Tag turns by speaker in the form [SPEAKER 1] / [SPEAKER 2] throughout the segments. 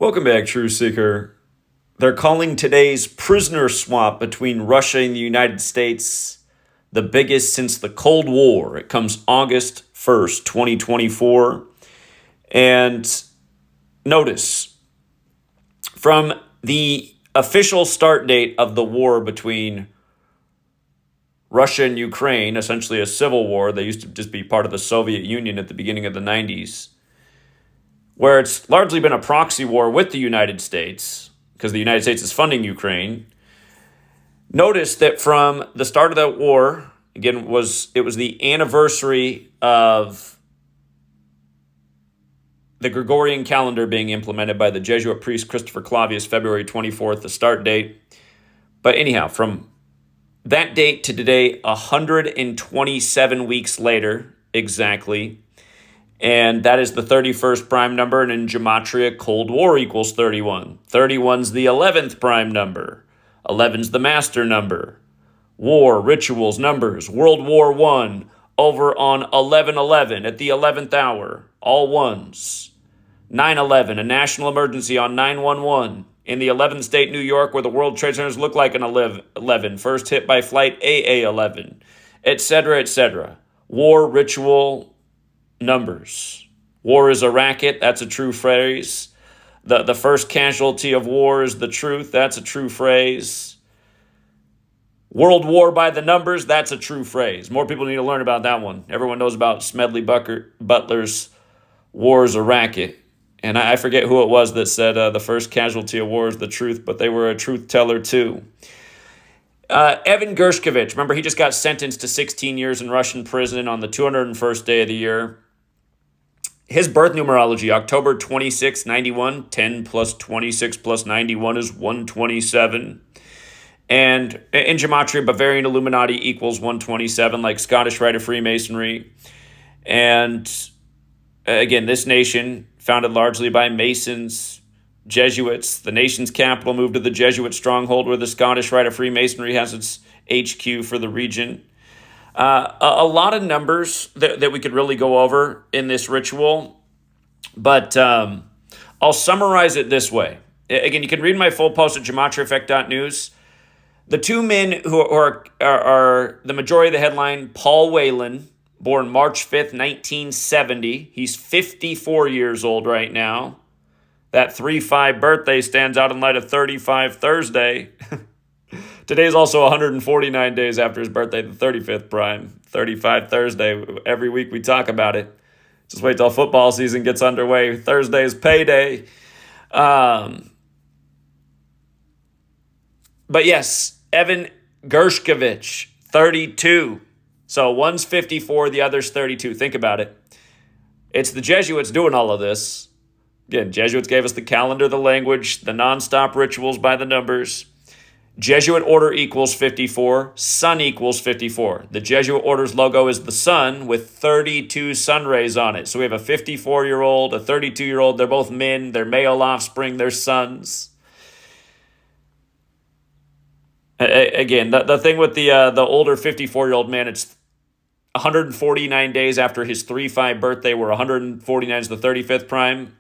[SPEAKER 1] Welcome back, Truth Seeker. They're calling today's prisoner swap between Russia and the United States the biggest since the Cold War. It comes August 1st, 2024. And notice, from the official start date of the war between Russia and Ukraine, essentially a civil war, they used to just be part of the Soviet Union at the beginning of the 90s, where it's largely been a proxy war with the United States, because the United States is funding Ukraine. Notice that from the start of that war, again, it was the anniversary of the Gregorian calendar being implemented by the Jesuit priest Christopher Clavius, February 24th, the start date. But anyhow, from that date to today, 127 weeks later, exactly, and that is the 31st prime number, and in Gematria, Cold War equals 31. 31's the 11th prime number. 11's the master number. War, rituals, numbers, World War I, over on 11/11 at the 11th hour, all ones. 9/11, a national emergency on 9/11 in the 11th state, New York, where the World Trade Centers look like an 11, first hit by flight AA-11, etc., etc. War, ritual, numbers. War is a racket. That's a true phrase. The first casualty of war is the truth. That's a true phrase. World War by the numbers. That's a true phrase. More people need to learn about that one. Everyone knows about Smedley Butler's War is a racket. And I forget who it was that said the first casualty of war is the truth, but they were a truth teller too. Evan Gershkovich, remember, he just got sentenced to 16 years in Russian prison on the 201st day of the year. His birth numerology, October 26, 91, 10 plus 26 plus 91 is 127. And in Gematria, Bavarian Illuminati equals 127, like Scottish Rite of Freemasonry. And again, this nation, founded largely by Masons, Jesuits. The nation's capital moved to the Jesuit stronghold where the Scottish Rite of Freemasonry has its HQ for the region. A lot of numbers that we could really go over in this ritual, but I'll summarize it this way. Again, you can read my full post at GematriaEffectNews. The two men who are the majority of the headline: Paul Whelan, born March 5th, 1970. He's 54 years old right now. That 3/5 birthday stands out in light of 35 Thursday. Today is also 149 days after his birthday, the 35th prime, 35 Thursday. Every week we talk about it. Just wait till football season gets underway. Thursday is payday. But yes, Evan Gershkovich, 32. So one's 54, the other's 32. Think about it. It's the Jesuits doing all of this. Again, Jesuits gave us the calendar, the language, the nonstop rituals by the numbers. Jesuit order equals 54. Sun equals 54. The Jesuit order's logo is the sun with 32 sun rays on it. So we have a 54-year-old, a 32-year-old. They're both men. They're male offspring. They're sons. Again, the thing with the older 54-year-old man, it's 149 days after his 3/5 birthday, where 149 is the 35th prime.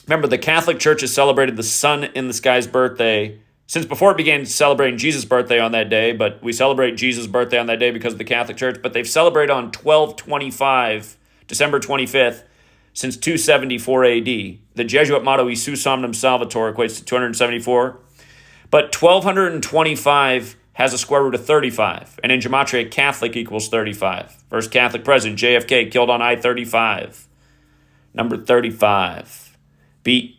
[SPEAKER 1] Remember, the Catholic Church has celebrated the sun in the sky's birthday since before it began celebrating Jesus' birthday on that day, but we celebrate Jesus' birthday on that day because of the Catholic Church, but they've celebrated on 12/25, December 25th, since 274 AD. The Jesuit motto, Isus Omnem Salvator, equates to 274. But 1225 has a square root of 35, and in Gematria, Catholic equals 35. First Catholic president, JFK, killed on I-35. Number 35. Beat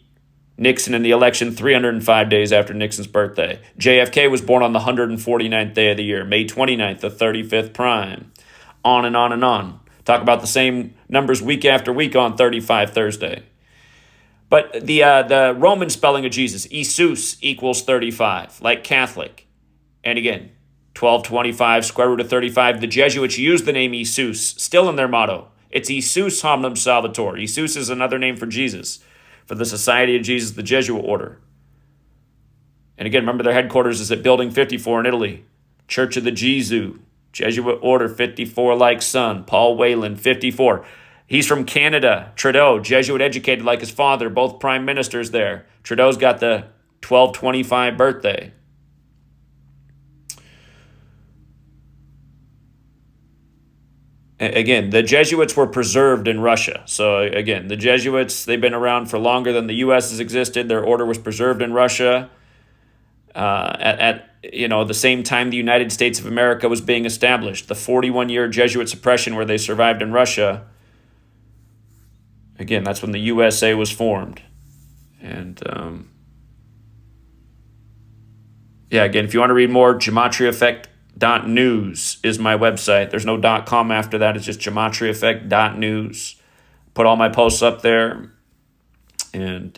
[SPEAKER 1] Nixon in the election 305 days after Nixon's birthday. JFK was born on the 149th day of the year, May 29th, the 35th prime. On and on and on. Talk about the same numbers week after week on 35 Thursday. But the Roman spelling of Jesus, Isus, equals 35, like Catholic. And again, 1225, square root of 35. The Jesuits used the name Isus, still in their motto. It's Isus Omnem Salvator. Isus is another name for Jesus, for the Society of Jesus, the Jesuit order. And again, remember their headquarters is at Building 54 in Italy. Church of the Jesu, Jesuit order, 54 like sun. Paul Whelan, 54. He's from Canada. Trudeau, Jesuit educated like his father, both prime ministers there. Trudeau's got the 1225 birthday. Again, the Jesuits were preserved in Russia. So again, the Jesuits, they've been around for longer than the U.S. has existed. Their order was preserved in Russia at the same time the United States of America was being established. The 41-year Jesuit suppression where they survived in Russia. Again, that's when the USA was formed. And again, if you want to read more, GematriaEffectNews is my website. There's no .com after that. It's just GematriaEffect.news. Put all my posts up there. And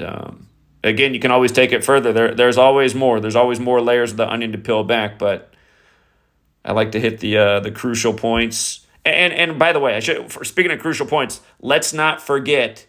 [SPEAKER 1] again, you can always take it further. There's always more. There's always more layers of the onion to peel back. But I like to hit the crucial points. And by the way, speaking of crucial points, let's not forget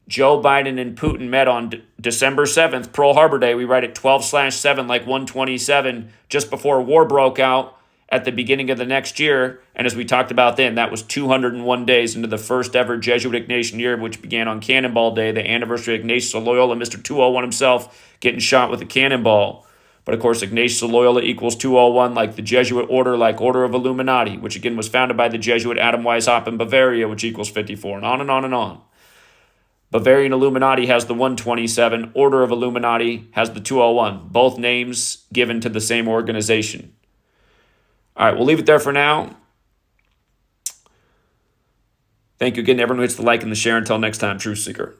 [SPEAKER 1] Joe Biden and Putin met on December 7th, Pearl Harbor Day. We write it 12/7, like 127, just before war broke out at the beginning of the next year. And as we talked about then, that was 201 days into the first ever Jesuit Ignatian year, which began on Cannonball Day, the anniversary of Ignatius of Loyola, Mr. 201 himself, getting shot with a cannonball. But of course, Ignatius of Loyola equals 201, like the Jesuit order, like Order of Illuminati, which again was founded by the Jesuit Adam Weishaupt in Bavaria, which equals 54, and on and on and on. Bavarian Illuminati has the 127. Order of Illuminati has the 201. Both names given to the same organization. All right, we'll leave it there for now. Thank you again to everyone who hits the like and the share. Until next time, Truth Seeker.